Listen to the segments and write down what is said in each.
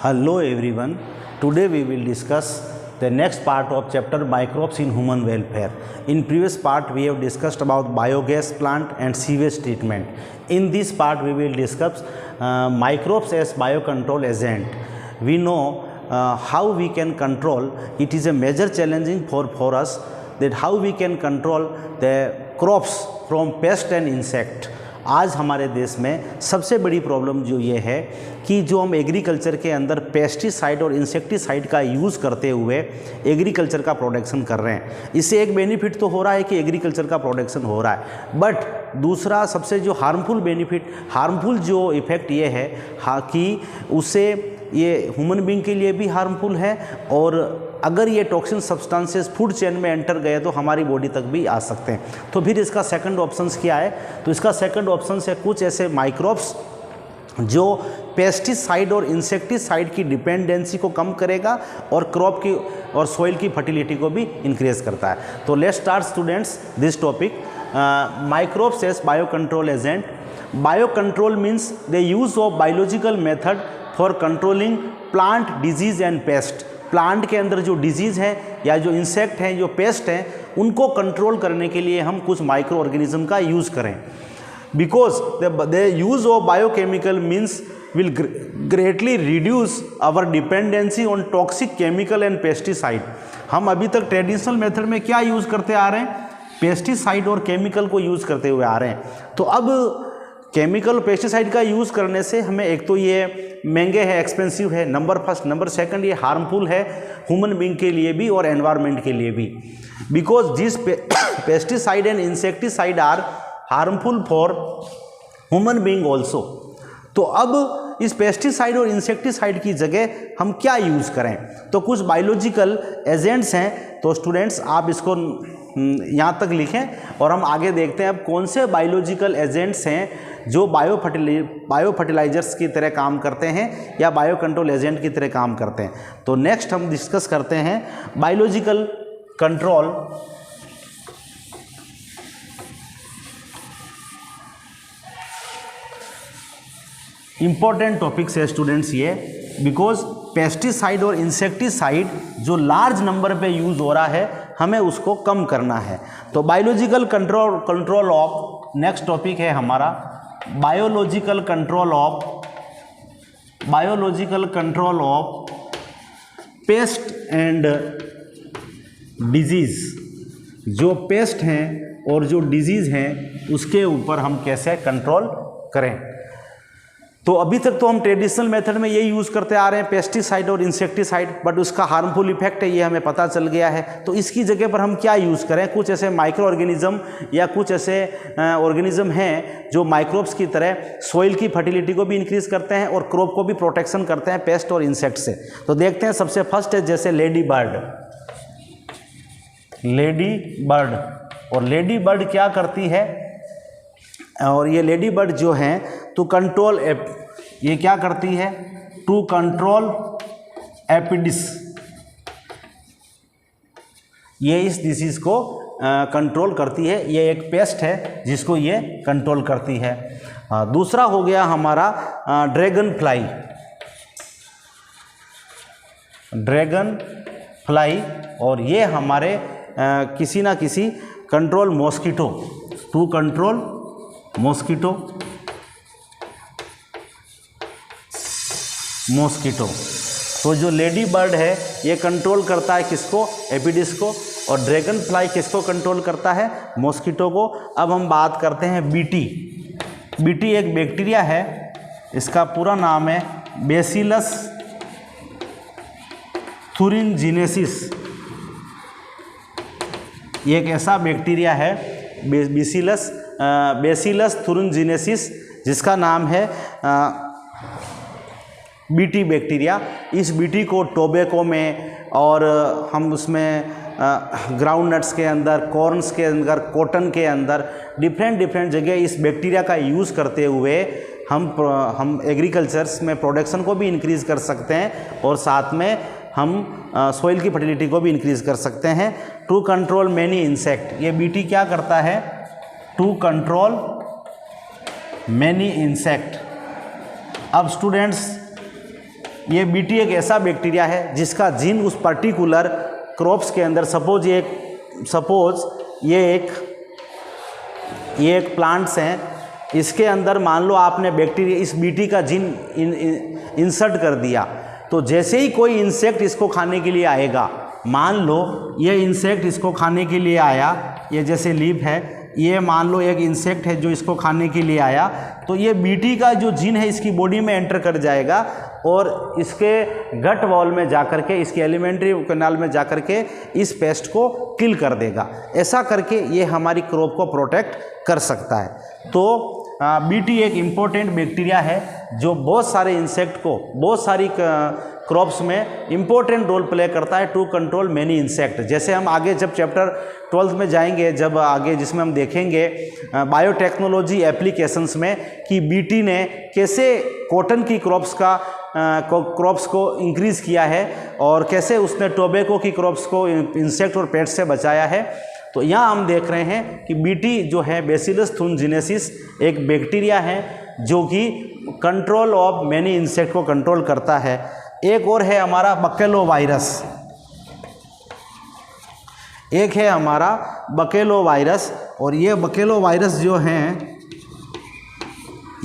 Hello everyone. Today we will discuss the next part of chapter microbes in human welfare. In previous part we have discussed about biogas plant and sewage treatment. In this part we will discuss microbes as biocontrol agent. We know how we can control. It is a major challenging for us that how we can control the crops from pest and insect. आज हमारे देश में सबसे बड़ी problem जो ये है कि जो हम एग्रीकल्चर के अंदर पेस्टिसाइड और इंसेक्टिसाइड का यूज़ करते हुए एग्रीकल्चर का प्रोडक्शन कर रहे हैं। इससे एक बेनिफिट तो हो रहा है कि एग्रीकल्चर का प्रोडक्शन हो रहा है, बट दूसरा सबसे जो हार्मफुल जो इफ़ेक्ट ये है कि उससे ये ह्यूमन बीइंग के लिए भी हार्मफुल है, और अगर ये टॉक्सिन सब्सटेंसेस फूड चेन में एंटर गए तो हमारी बॉडी तक भी आ सकते हैं। तो फिर इसका सेकंड ऑप्शन क्या है? तो इसका सेकंड ऑप्शन है कुछ ऐसे माइक्रोब्स जो पेस्टिसाइड और इंसेक्टिसाइड की डिपेंडेंसी को कम करेगा और क्रॉप की और सॉइल की फर्टिलिटी को भी इंक्रीज करता है। तो let's start students this topic, microbes as biocontrol agent. Biocontrol means the use of biological method for controlling plant disease and pest. Plant के अंदर जो डिजीज़ है या जो इंसेक्ट हैं, जो पेस्ट हैं, उनको कंट्रोल करने के लिए हम कुछ माइक्रो ऑर्गेनिज्म का यूज़ करें. Because the use of biochemical means will greatly reduce our dependency on toxic chemical and pesticide. हम अभी तक ट्रेडिशनल मेथड में क्या यूज़ करते आ रहे हैं? पेस्टिसाइड और केमिकल को यूज़ करते हुए आ रहे हैं. तो अब केमिकल पेस्टिसाइड का यूज़ करने से हमें एक तो ये महंगे है, एक्सपेंसिव है, नंबर फर्स्ट. नंबर सेकंड ये हार्मफुल है ह्यूमन बीइंग के लिए भी और एनवायरनमेंट के लिए भी. Because this pesticide and insecticide are harmful for human being also. तो अब इस पेस्टिसाइड और इंसेक्टिसाइड की जगह हम क्या यूज़ करें? तो कुछ बायोलॉजिकल एजेंट्स हैं. तो स्टूडेंट्स आप इसको यहाँ तक लिखें और हम आगे देखते हैं अब कौन से बायोलॉजिकल एजेंट्स हैं जो बायो फर्टिलाइजर्स की तरह काम करते हैं या बायो कंट्रोल एजेंट की तरह काम करते हैं. तो नेक्स्ट हम डिस्कस करते हैं बायोलॉजिकल कंट्रोल. इंपॉर्टेंट टॉपिक्स है स्टूडेंट्स ये, बिकॉज पेस्टिसाइड और इंसेक्टिसाइड जो लार्ज नंबर पे यूज़ हो रहा है हमें उसको कम करना है. तो biological control of, next topic है हमारा biological control of paste and disease. जो पेस्ट हैं और जो डिजीज़ हैं उसके ऊपर हम कैसे कंट्रोल करें. तो अभी तक तो हम ट्रेडिशनल मेथड में ये यूज़ करते आ रहे हैं पेस्टिसाइड और इंसेक्टिसाइड, बट उसका हार्मफुल इफेक्ट है ये हमें पता चल गया है. तो इसकी जगह पर हम क्या यूज़ करें? कुछ ऐसे माइक्रो ऑर्गेनिज्म या कुछ ऐसे ऑर्गेनिज्म हैं जो माइक्रोब्स की तरह सॉइल की फर्टिलिटी को भी इंक्रीज करते हैं और क्रॉप को भी प्रोटेक्शन करते हैं पेस्ट और इंसेक्ट से. तो देखते हैं सबसे फर्स्ट है जैसे लेडी बर्ड. और लेडी बर्ड क्या करती है? और ये लेडी बर्ड जो हैं टू कंट्रोल ये क्या करती है? To control epidemics. ये इस डिसीज़ को कंट्रोल करती है. ये एक पेस्ट है जिसको ये कंट्रोल करती है. दूसरा हो गया हमारा ड्रैगन फ्लाई, और ये हमारे किसी ना किसी control mosquito, to control mosquito. तो जो लेडी बर्ड है ये कंट्रोल करता है किसको? एपिडिस को. और ड्रैगन फ्लाई किसको कंट्रोल करता है? मॉस्किटो को. अब हम बात करते हैं बीटी एक बैक्टीरिया है, इसका पूरा नाम है बेसिलस thuringiensis. ये एक ऐसा बैक्टीरिया है बेसिलस thuringiensis जिसका नाम है बीटी बैक्टीरिया. इस बीटी को टोबैको में और हम उसमें ग्राउंड नट्स के अंदर, कॉर्न्स के अंदर, कॉटन के अंदर डिफरेंट जगह इस बैक्टीरिया का यूज़ करते हुए हम एग्रीकल्चर्स में प्रोडक्शन को भी इंक्रीज कर सकते हैं और साथ में हम सॉइल की फर्टिलिटी को भी इंक्रीज कर सकते हैं. To control many insect. ये बीटी क्या करता है? To control many insect. अब स्टूडेंट्स ये बीटी एक ऐसा बैक्टीरिया है जिसका जीन उस पर्टिकुलर क्रॉप्स के अंदर, सपोज ये एक प्लांट्स हैं, इसके अंदर मान लो आपने बैक्टीरिया इस बीटी का जीन इंसर्ट कर दिया, तो जैसे ही कोई इंसेक्ट इसको खाने के लिए आएगा, मान लो ये इंसेक्ट इसको खाने के लिए आया, ये जैसे लीफ है, ये मान लो एक इंसेक्ट है जो इसको खाने के लिए आया, तो ये बीटी का जो जीन है इसकी बॉडी में एंटर कर जाएगा और इसके गट वॉल में जाकर के, इसके एलिमेंट्री कैनाल में जाकर के इस पेस्ट को किल कर देगा। ऐसा करके ये हमारी क्रॉप को प्रोटेक्ट कर सकता है। तो बीटी एक इम्पोर्टेंट बैक्टीरिया है जो बहुत सारे इंसेक्ट को, बहुत सारी क्रॉप्स में इम्पोर्टेंट रोल प्ले करता है टू कंट्रोल मैनी इंसेक्ट। जैसे हम आगे जब चैप्टर 12 में जाएंगे, जब आगे जिसमें हम देखेंगे बायोटेक्नोलॉजी एप्लीकेशंस में कि बीटी ने कैसे कॉटन की क्रॉप्स को इंक्रीज़ किया है और कैसे उसने टोबैको की क्रॉप्स को इंसेक्ट और पेस्ट से बचाया है। तो यहाँ हम देख रहे हैं कि बीटी जो है बैसिलस थुनजिनेसिस एक बैक्टीरिया है जो कि कंट्रोल ऑफ मैनी इंसेक्ट को कंट्रोल करता है। एक और है हमारा बकेलो वायरस, एक है हमारा बकेलो वायरस, और ये बकेलो वायरस जो हैं,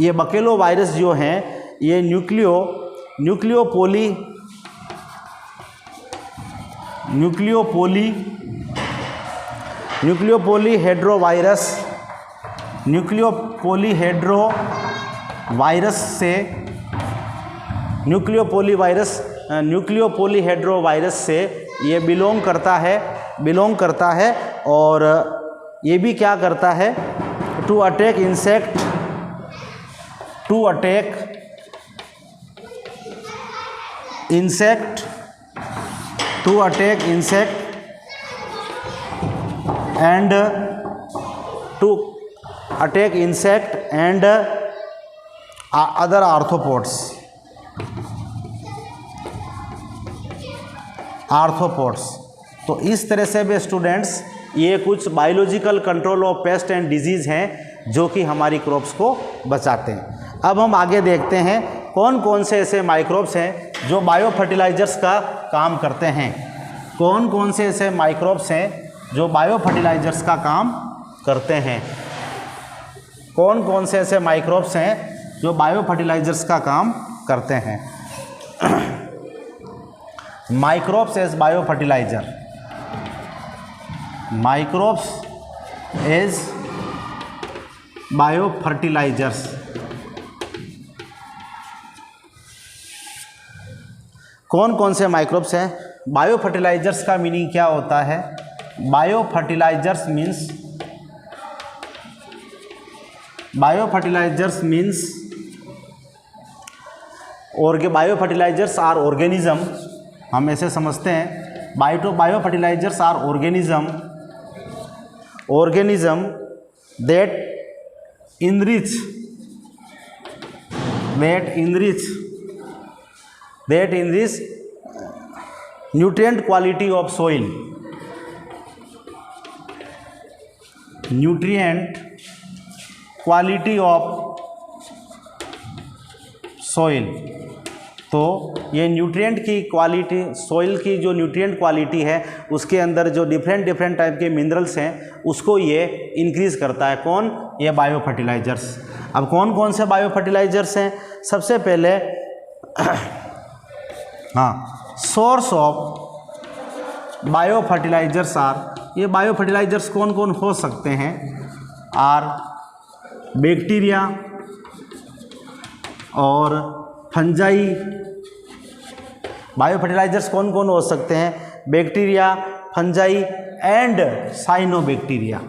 ये बकेलो वायरस जो हैं ये न्यूक्लियोपोलीहेड्रोवायरस से ये बिलोंग करता है और ये भी क्या करता है, to attack insect and other arthropods। तो इस तरह से भी स्टूडेंट्स ये कुछ biological control of paste and disease हैं जो कि हमारी क्रॉप्स को बचाते हैं। अब हम आगे देखते हैं कौन कौन से ऐसे माइक्रोब्स हैं जो बायो फर्टिलाइजर्स का काम करते हैं। कौन कौन से ऐसे माइक्रोब्स हैं जो बायो फर्टिलाइजर्स का काम करते हैं। कौन कौन से ऐसे माइक्रोब्स हैं जो बायो फर्टिलाइजर्स का काम करते हैं। Microbes as bio fertiliser, microbes as bio fertilisers. कौन कौन से माइक्रोब्स हैं। बायो फर्टिलाइजर्स का मीनिंग क्या होता है। Bio fertilisers bio fertilisers are organism, हम ऐसे समझते हैं। Bio fertilisers are organism that enrich nutrient quality of soil, तो ये न्यूट्रिएंट की क्वालिटी, सॉइल की जो न्यूट्रिएंट क्वालिटी है उसके अंदर जो डिफरेंट टाइप के मिनरल्स हैं उसको ये इंक्रीज़ करता है। कौन? ये बायो फर्टिलाइजर्स। अब कौन कौन से बायो फर्टिलाइजर्स हैं। सबसे पहले source of bio fertilisers are, ये बायो फर्टिलाइजर्स कौन कौन हो सकते हैं। आर बैक्टीरिया और फंजाई। बायो फर्टिलाइजर्स कौन कौन हो सकते हैं। Bacteria, fungi and cyanobacteria.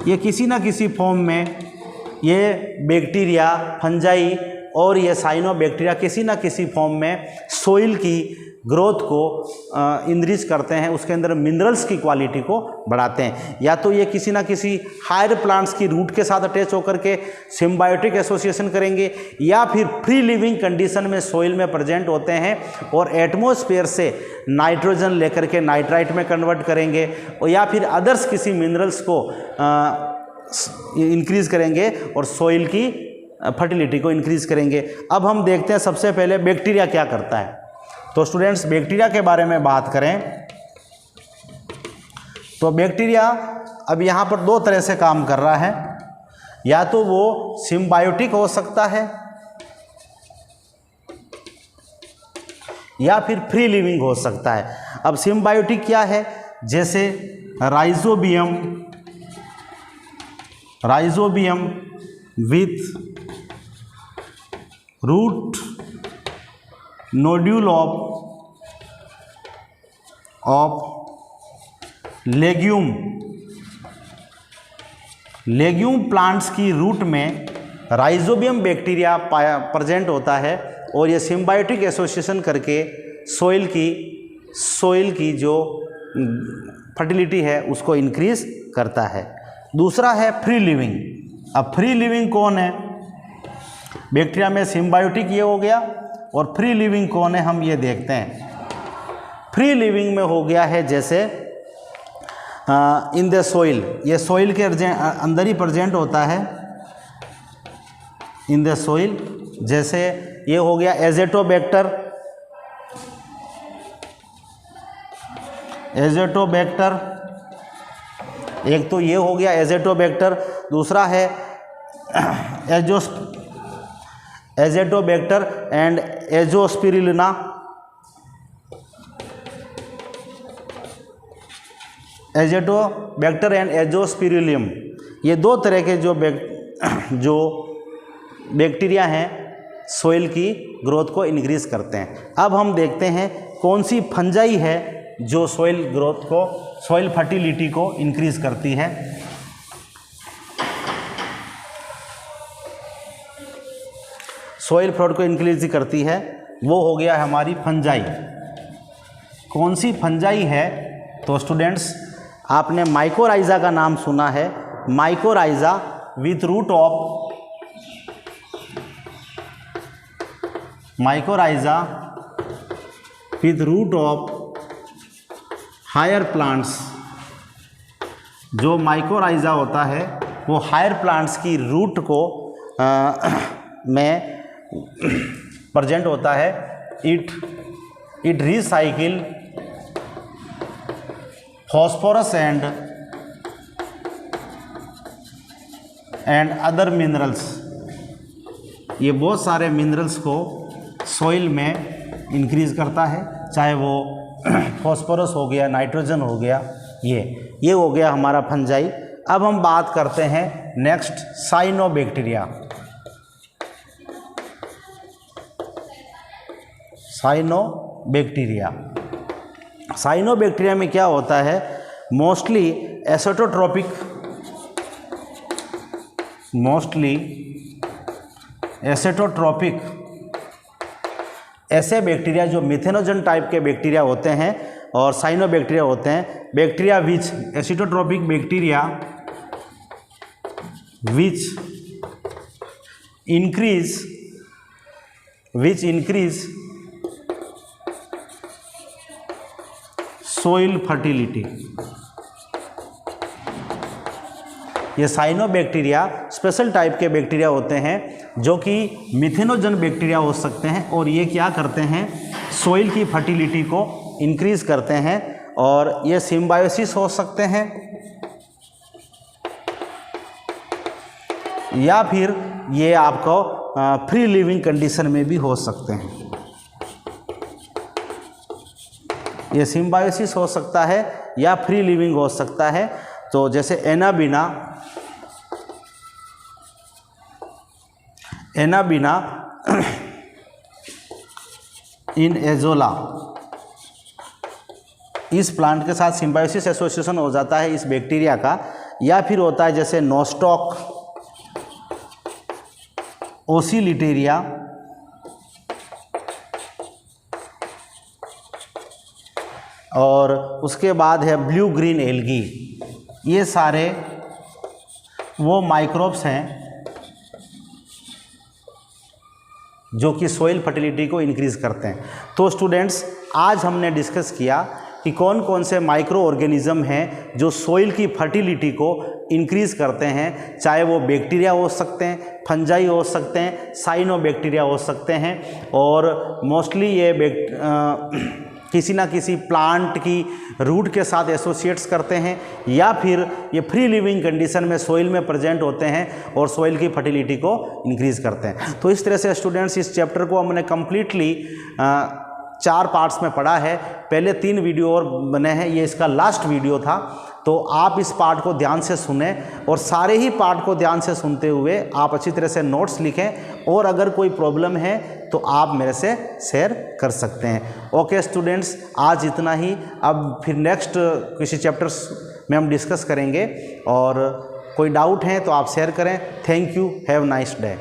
ये किसी ना किसी फॉर्म में ये बैक्टीरिया, फंजाई और ये साइनोबैक्टीरिया किसी ना किसी फॉर्म में सोइल की ग्रोथ को इंक्रीज करते हैं, उसके अंदर मिनरल्स की क्वालिटी को बढ़ाते हैं। या तो ये किसी ना किसी हायर प्लांट्स की रूट के साथ अटैच होकर के सिम्बायोटिक एसोसिएशन करेंगे, या फिर फ्री लिविंग कंडीशन में सोइल में प्रेजेंट होते हैं और एटमॉस्फेयर से नाइट्रोजन लेकर के नाइट्राइट में कन्वर्ट करेंगे, और या फिर अदर्स किसी मिनरल्स को इंक्रीज करेंगे और सॉइल की फर्टिलिटी को इंक्रीज करेंगे। अब हम देखते हैं सबसे पहले बैक्टीरिया क्या करता है। तो स्टूडेंट्स, बैक्टीरिया के बारे में बात करें तो बैक्टीरिया अब यहाँ पर दो तरह से काम कर रहा है। या तो वो सिम्बायोटिक हो सकता है या फिर फ्री लिविंग हो सकता है। अब सिम्बायोटिक क्या है? जैसे rhizobium with root nodule of legume plants की रूट में राइजोबियम बैक्टीरिया प्रेजेंट होता है और ये सिम्बायोटिक एसोसिएशन करके सॉइल की जो फर्टिलिटी है उसको इंक्रीज करता है। दूसरा है फ्री लिविंग। अब फ्री लिविंग कौन है? बैक्टीरिया में सिम्बायोटिक ये हो गया और फ्री लिविंग कौन है हम ये देखते हैं। फ्री लिविंग में हो गया है जैसे इन द सॉइल, ये सॉइल के अंदर ही प्रेजेंट होता है इन द सॉइल। जैसे ये हो गया एजेटोबैक्टर, एक तो ये हो गया एजेटोबैक्टर। दूसरा है एजेटोबैक्टर एंड एजोस्पिरुलिना। एजेटोबैक्टर एंड एजोस्पिरुलियम, ये दो तरह के जो बैक्टीरिया हैं सॉइल की ग्रोथ को इंक्रीज करते हैं। अब हम देखते हैं कौन सी फंजाई है जो सॉइल ग्रोथ को, सॉइल फर्टिलिटी को इंक्रीज करती है। सॉइल फ्लोट को इंक्रीज करती है, वो हो गया हमारी फंजाई। कौन सी फंजाई है? तो स्टूडेंट्स, आपने माइकोराइजा का नाम सुना है। Mycorrhiza with root of higher plants. जो माइकोराइजा होता है वो हायर प्लांट्स की रूट को में प्रेजेंट होता है। It recycle phosphorus and other minerals. ये बहुत सारे मिनरल्स को सॉइल में इंक्रीज करता है, चाहे वो फॉस्फोरस हो गया, नाइट्रोजन हो गया, ये हो गया हमारा फंजाई। अब हम बात करते हैं नेक्स्ट साइनोबैक्टीरिया। साइनोबैक्टीरिया में क्या होता है? मोस्टली एसेटोट्रोपिक ऐसे बैक्टीरिया जो मिथेनोजन टाइप के बैक्टीरिया होते हैं और साइनोबैक्टीरिया होते हैं। Bacteria which acetotropic bacteria which increase soil fertility. ये साइनोबैक्टीरिया स्पेशल टाइप के बैक्टीरिया होते हैं जो कि मिथेनोजन बैक्टीरिया हो सकते हैं और ये क्या करते हैं? सोइल की फर्टिलिटी को इंक्रीज करते हैं और ये सिम्बायोसिस हो सकते हैं या फिर ये आपको फ्री लिविंग कंडीशन में भी हो सकते हैं। ये सिम्बायोसिस हो सकता है या फ्री लिविंग हो सकता है। तो जैसे एनाबीना इन एजोला, इस प्लांट के साथ सिम्बायोसिस एसोसिएशन हो जाता है इस बैक्टीरिया का। या फिर होता है जैसे नोस्टॉक ओसिलिटेरिया, और उसके बाद है ब्लू ग्रीन एल्गी। ये सारे वो माइक्रोब्स हैं जो कि सोइल फर्टिलिटी को इंक्रीज करते हैं। तो स्टूडेंट्स, आज हमने डिस्कस किया कि कौन कौन से माइक्रो ऑर्गेनिज्म हैं जो सोइल की फर्टिलिटी को इंक्रीज करते हैं, चाहे वो बैक्टीरिया हो सकते हैं, फंजाई हो सकते हैं, साइनोबैक्टीरिया हो सकते हैं, और मोस्टली ये किसी ना किसी प्लांट की रूट के साथ एसोसिएट्स करते हैं, या फिर ये फ्री लिविंग कंडीशन में सोइल में प्रेजेंट होते हैं और सोइल की फर्टिलिटी को इंक्रीज करते हैं। तो इस तरह से स्टूडेंट्स इस चैप्टर को हमने कम्प्लीटली 4 पार्ट्स में पढ़ा है। पहले 3 वीडियो और बने हैं, ये इसका लास्ट वीडियो था। तो आप इस पार्ट को ध्यान से सुने और सारे ही पार्ट को ध्यान से सुनते हुए आप अच्छी तरह से नोट्स लिखें, और अगर कोई प्रॉब्लम है तो आप मेरे से शेयर कर सकते हैं। ओके स्टूडेंट्स, आज इतना ही। अब फिर नेक्स्ट किसी चैप्टर्स में हम डिस्कस करेंगे, और कोई डाउट है तो आप शेयर करें। Thank you, have nice day.